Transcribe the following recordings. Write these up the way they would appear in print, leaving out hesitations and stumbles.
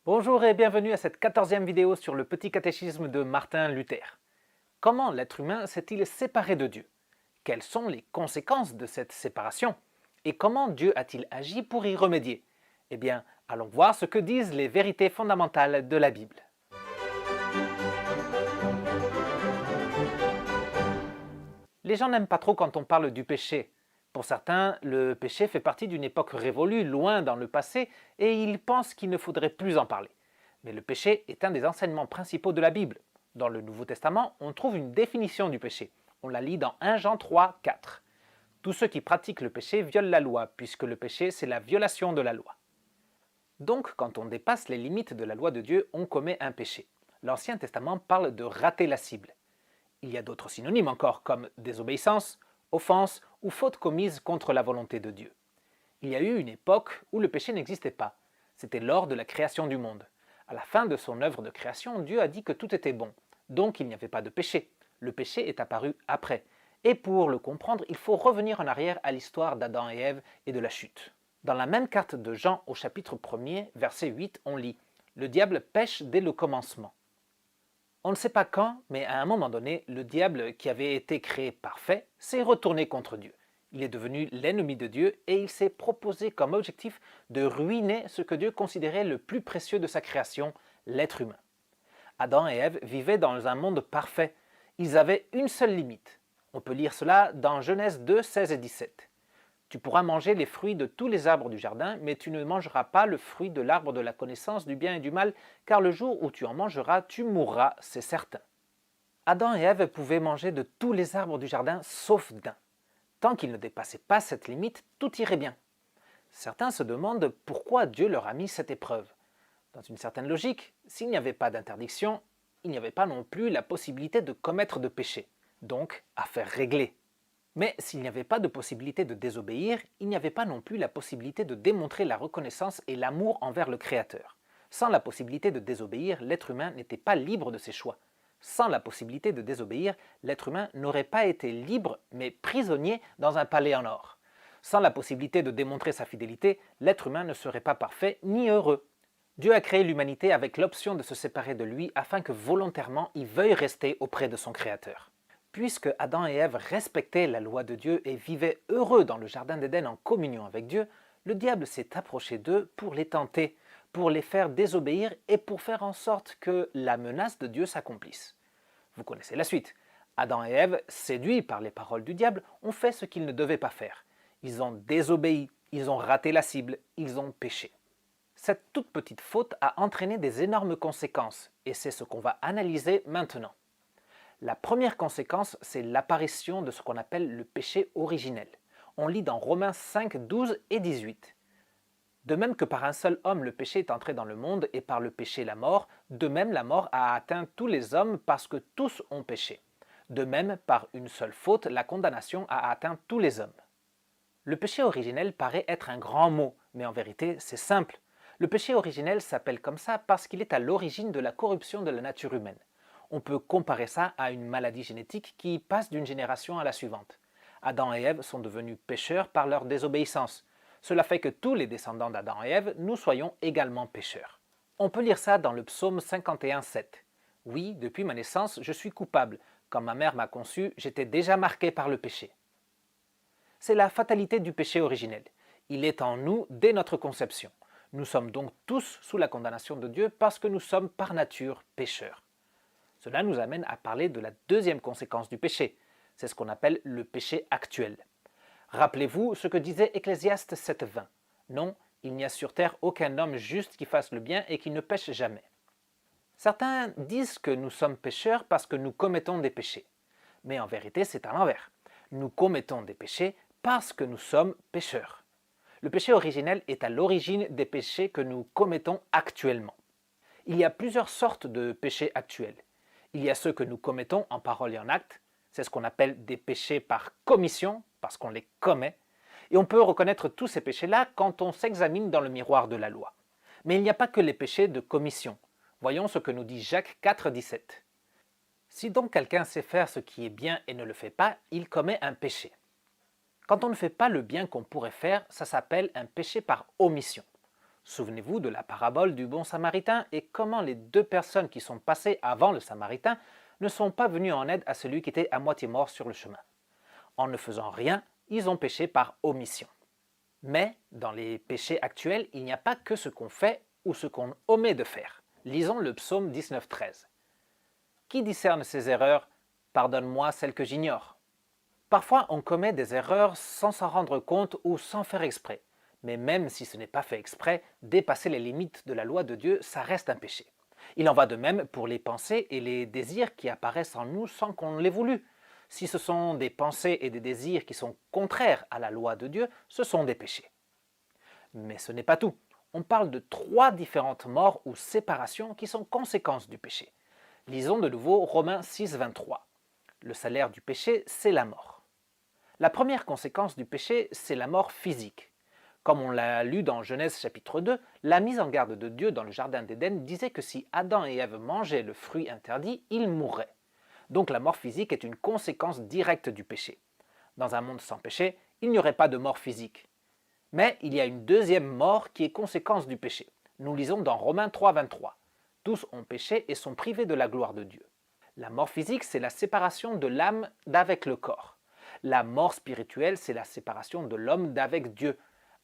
Bonjour et bienvenue à cette 14e vidéo sur le petit catéchisme de Martin Luther. Comment l'être humain s'est-il séparé de Dieu? Quelles sont les conséquences de cette séparation? Et comment Dieu a-t-il agi pour y remédier? Eh bien, allons voir ce que disent les vérités fondamentales de la Bible. Les gens n'aiment pas trop quand on parle du péché. Pour certains, le péché fait partie d'une époque révolue, loin dans le passé, et ils pensent qu'il ne faudrait plus en parler. Mais le péché est un des enseignements principaux de la Bible. Dans le Nouveau Testament, on trouve une définition du péché. On la lit dans 1 Jean 3, 4. Tous ceux qui pratiquent le péché violent la loi, puisque le péché, c'est la violation de la loi. Donc, quand on dépasse les limites de la loi de Dieu, on commet un péché. L'Ancien Testament parle de rater la cible. Il y a d'autres synonymes encore, comme désobéissance, offense ou faute commise contre la volonté de Dieu. Il y a eu une époque où le péché n'existait pas. C'était lors de la création du monde. À la fin de son œuvre de création, Dieu a dit que tout était bon. Donc il n'y avait pas de péché. Le péché est apparu après. Et pour le comprendre, il faut revenir en arrière à l'histoire d'Adam et Ève et de la chute. Dans la même carte de Jean au chapitre 1er, verset 8, on lit « Le diable pêche dès le commencement ». On ne sait pas quand, mais à un moment donné, le diable, qui avait été créé parfait, s'est retourné contre Dieu. Il est devenu l'ennemi de Dieu et il s'est proposé comme objectif de ruiner ce que Dieu considérait le plus précieux de sa création, l'être humain. Adam et Ève vivaient dans un monde parfait. Ils avaient une seule limite. On peut lire cela dans Genèse 2, 16 et 17. Tu pourras manger les fruits de tous les arbres du jardin, mais tu ne mangeras pas le fruit de l'arbre de la connaissance du bien et du mal, car le jour où tu en mangeras, tu mourras, c'est certain. Adam et Ève pouvaient manger de tous les arbres du jardin, sauf d'un. Tant qu'ils ne dépassaient pas cette limite, tout irait bien. Certains se demandent pourquoi Dieu leur a mis cette épreuve. Dans une certaine logique, s'il n'y avait pas d'interdiction, il n'y avait pas non plus la possibilité de commettre de péché, donc affaire réglée. Mais s'il n'y avait pas de possibilité de désobéir, il n'y avait pas non plus la possibilité de démontrer la reconnaissance et l'amour envers le Créateur. Sans la possibilité de désobéir, l'être humain n'était pas libre de ses choix. Sans la possibilité de désobéir, l'être humain n'aurait pas été libre, mais prisonnier dans un palais en or. Sans la possibilité de démontrer sa fidélité, l'être humain ne serait pas parfait ni heureux. Dieu a créé l'humanité avec l'option de se séparer de lui afin que volontairement il veuille rester auprès de son Créateur. Puisque Adam et Ève respectaient la loi de Dieu et vivaient heureux dans le jardin d'Éden en communion avec Dieu, le diable s'est approché d'eux pour les tenter, pour les faire désobéir et pour faire en sorte que la menace de Dieu s'accomplisse. Vous connaissez la suite. Adam et Ève, séduits par les paroles du diable, ont fait ce qu'ils ne devaient pas faire. Ils ont désobéi, ils ont raté la cible, ils ont péché. Cette toute petite faute a entraîné des énormes conséquences, et c'est ce qu'on va analyser maintenant. La première conséquence, c'est l'apparition de ce qu'on appelle le péché originel. On lit dans Romains 5, 12 et 18. De même que par un seul homme le péché est entré dans le monde et par le péché la mort, de même la mort a atteint tous les hommes parce que tous ont péché. De même, par une seule faute, la condamnation a atteint tous les hommes. Le péché originel paraît être un grand mot, mais en vérité c'est simple. Le péché originel s'appelle comme ça parce qu'il est à l'origine de la corruption de la nature humaine. On peut comparer ça à une maladie génétique qui passe d'une génération à la suivante. Adam et Ève sont devenus pécheurs par leur désobéissance. Cela fait que tous les descendants d'Adam et Ève, nous soyons également pécheurs. On peut lire ça dans le psaume 51, 7. « Oui, depuis ma naissance, je suis coupable. Quand ma mère m'a conçu, j'étais déjà marqué par le péché. » C'est la fatalité du péché originel. Il est en nous dès notre conception. Nous sommes donc tous sous la condamnation de Dieu parce que nous sommes par nature pécheurs. Cela nous amène à parler de la deuxième conséquence du péché. C'est ce qu'on appelle le péché actuel. Rappelez-vous ce que disait Ecclésiaste 7,20. Non, il n'y a sur terre aucun homme juste qui fasse le bien et qui ne pêche jamais. Certains disent que nous sommes pécheurs parce que nous commettons des péchés. Mais en vérité, c'est à l'envers. Nous commettons des péchés parce que nous sommes pécheurs. Le péché originel est à l'origine des péchés que nous commettons actuellement. Il y a plusieurs sortes de péchés actuels. Il y a ceux que nous commettons en parole et en acte, c'est ce qu'on appelle des péchés par commission, parce qu'on les commet, et on peut reconnaître tous ces péchés-là quand on s'examine dans le miroir de la loi. Mais il n'y a pas que les péchés de commission. Voyons ce que nous dit Jacques 4, 17. Si donc quelqu'un sait faire ce qui est bien et ne le fait pas, il commet un péché. Quand on ne fait pas le bien qu'on pourrait faire, ça s'appelle un péché par omission. Souvenez-vous de la parabole du bon samaritain et comment les deux personnes qui sont passées avant le samaritain ne sont pas venues en aide à celui qui était à moitié mort sur le chemin. En ne faisant rien, ils ont péché par omission. Mais dans les péchés actuels, il n'y a pas que ce qu'on fait ou ce qu'on omet de faire. Lisons le psaume 19:13. Qui discerne ces erreurs? Pardonne-moi celles que j'ignore. Parfois, on commet des erreurs sans s'en rendre compte ou sans faire exprès. Mais même si ce n'est pas fait exprès, dépasser les limites de la loi de Dieu, ça reste un péché. Il en va de même pour les pensées et les désirs qui apparaissent en nous sans qu'on l'ait voulu. Si ce sont des pensées et des désirs qui sont contraires à la loi de Dieu, ce sont des péchés. Mais ce n'est pas tout. On parle de 3 différentes morts ou séparations qui sont conséquences du péché. Lisons de nouveau Romains 6:23. Le salaire du péché, c'est la mort. La première conséquence du péché, c'est la mort physique. Comme on l'a lu dans Genèse chapitre 2, la mise en garde de Dieu dans le jardin d'Éden disait que si Adam et Ève mangeaient le fruit interdit, ils mourraient. Donc la mort physique est une conséquence directe du péché. Dans un monde sans péché, il n'y aurait pas de mort physique. Mais il y a une deuxième mort qui est conséquence du péché. Nous lisons dans Romains 3:23. Tous ont péché et sont privés de la gloire de Dieu. La mort physique, c'est la séparation de l'âme d'avec le corps. La mort spirituelle, c'est la séparation de l'homme d'avec Dieu.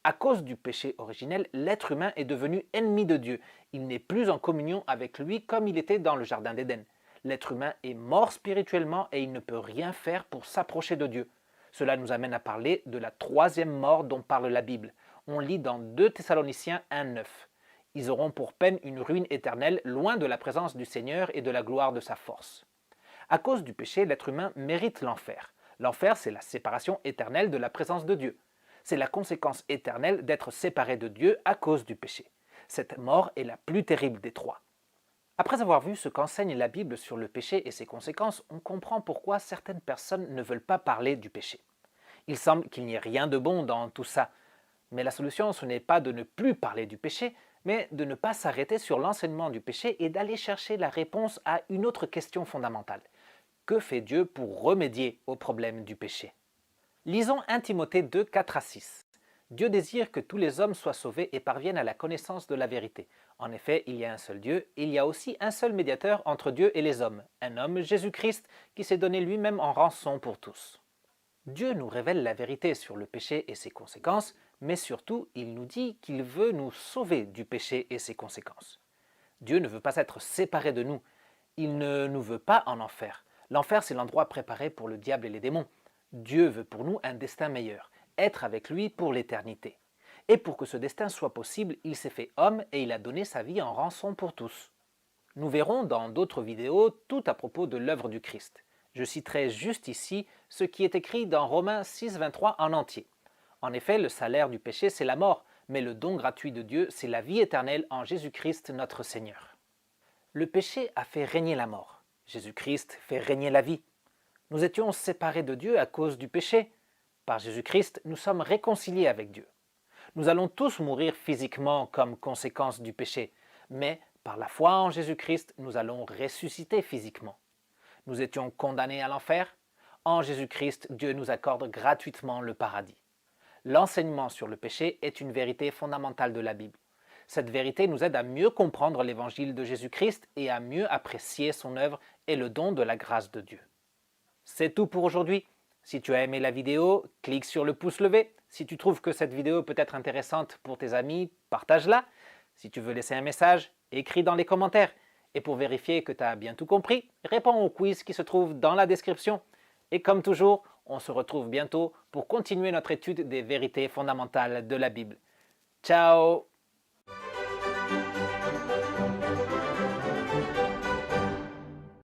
À cause du péché originel, l'être humain est devenu ennemi de Dieu. Il n'est plus en communion avec lui comme il était dans le jardin d'Éden. L'être humain est mort spirituellement et il ne peut rien faire pour s'approcher de Dieu. Cela nous amène à parler de la 3e mort dont parle la Bible. On lit dans 2 Thessaloniciens 1:9. Ils auront pour peine une ruine éternelle, loin de la présence du Seigneur et de la gloire de sa force. À cause du péché, l'être humain mérite l'enfer. L'enfer, c'est la séparation éternelle de la présence de Dieu. C'est la conséquence éternelle d'être séparé de Dieu à cause du péché. Cette mort est la plus terrible des 3. Après avoir vu ce qu'enseigne la Bible sur le péché et ses conséquences, on comprend pourquoi certaines personnes ne veulent pas parler du péché. Il semble qu'il n'y ait rien de bon dans tout ça. Mais la solution, ce n'est pas de ne plus parler du péché, mais de ne pas s'arrêter sur l'enseignement du péché et d'aller chercher la réponse à une autre question fondamentale. Que fait Dieu pour remédier au problème du péché? Lisons 1 Timothée 2, 4-6. Dieu désire que tous les hommes soient sauvés et parviennent à la connaissance de la vérité. En effet, il y a un seul Dieu, et il y a aussi un seul médiateur entre Dieu et les hommes, un homme, Jésus-Christ, qui s'est donné lui-même en rançon pour tous. Dieu nous révèle la vérité sur le péché et ses conséquences, mais surtout, il nous dit qu'il veut nous sauver du péché et ses conséquences. Dieu ne veut pas être séparé de nous. Il ne nous veut pas en enfer. L'enfer, c'est l'endroit préparé pour le diable et les démons. Dieu veut pour nous un destin meilleur, être avec lui pour l'éternité. Et pour que ce destin soit possible, il s'est fait homme et il a donné sa vie en rançon pour tous. Nous verrons dans d'autres vidéos tout à propos de l'œuvre du Christ. Je citerai juste ici ce qui est écrit dans Romains 6:23 en entier. En effet, le salaire du péché, c'est la mort, mais le don gratuit de Dieu, c'est la vie éternelle en Jésus-Christ notre Seigneur. Le péché a fait régner la mort. Jésus-Christ fait régner la vie. Nous étions séparés de Dieu à cause du péché. Par Jésus-Christ, nous sommes réconciliés avec Dieu. Nous allons tous mourir physiquement comme conséquence du péché, mais par la foi en Jésus-Christ, nous allons ressusciter physiquement. Nous étions condamnés à l'enfer. En Jésus-Christ, Dieu nous accorde gratuitement le paradis. L'enseignement sur le péché est une vérité fondamentale de la Bible. Cette vérité nous aide à mieux comprendre l'évangile de Jésus-Christ et à mieux apprécier son œuvre et le don de la grâce de Dieu. C'est tout pour aujourd'hui. Si tu as aimé la vidéo, clique sur le pouce levé. Si tu trouves que cette vidéo peut être intéressante pour tes amis, partage-la. Si tu veux laisser un message, écris dans les commentaires. Et pour vérifier que tu as bien tout compris, réponds au quiz qui se trouve dans la description. Et comme toujours, on se retrouve bientôt pour continuer notre étude des vérités fondamentales de la Bible. Ciao!